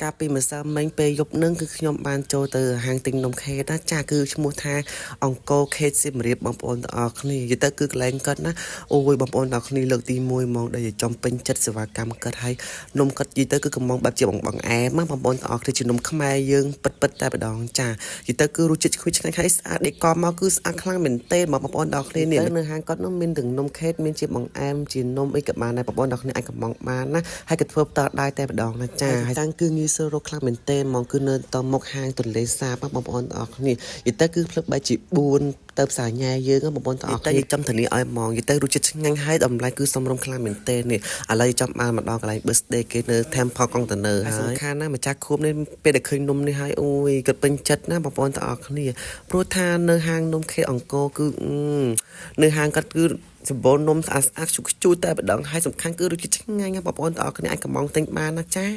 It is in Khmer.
កាលពីម្សិលមិញពេលយប់នឹងគឺខ្ញុំបានចូលទៅហាងទិញនំខេតណាចាគឺឈ្មោះថាអង្គរខេតសៀមរាបបងប្អូនទាំងអស់គ្នានិយាយទៅគឺកន្លែងគាត់ណាអូយបងប្អូនទាំងអស់គ្នាលើកទី1ហ្មងដែលចំពេញចិត្តសេវាកម្មគាត់ហើយនំគាត់និយាយទៅគឺកំងបែបជាបងអែមណាបងប្អូនទាំងអស់គ្នាជានំខ្មែរយើងពិតតែម្ដងចានិយាយទៅគឺរសជាតិឈ្ងុយឆ្ងាញ់ហើយស្អាតដេកមកគឺស្អាតខ្លាំងមែនទេបងប្អូនទាំងអស់គ្នានេះនៅហាងគាត់នោះមានទាំងនំខេតមានជាបងអែមជានំអីក៏បានដែរបងប្អូនទាំងអស់គ្នាអាចកំងបានណាហើយក៏ធ្វើផ្ទាល់ដែរតែម្ដងណាចាហើយតាំងគឺងាយស្រួលរកខ្លាំងមែនទេហ្មងគឺនៅតមុខហាងទន្លេសាបបងប្អូនទាំងអស់គ្នានិយាយទៅគឺផ្លឹកបែបជា4ទៅផ្សារញ៉ែយើងបងប្អូនទាំងអស់គ្នាចាំធានាឲ្យហ្មងនិយាយទៅរសជាតិឆ្ងាញ់ហើយតម្លៃគឺសមរម្យខ្លាំងមែនទេនេះឥឡូវចាំបានមកដល់កន្លែង birthday គេនៅ Temple Container ហើយសំខាន់ណាម្ចាស់ខួបនេះពេលដែលឃើញនំនេះហើយអូយគាត់ពេញចិត្តណាបងប្អូនទាំងអស់គ្នាព្រោះថានៅហាងនំខេតអង្គរគឺនៅហាងគាត់គឺសម្បូរនំស្អាតស្អាតខ្ជូតតែម្ដងហើយសំខាន់គឺរសជាតិឆ្ងាញ់ណាបងប្អូនទាំងអស់គ្នាអាចកំងទិញបានណាចា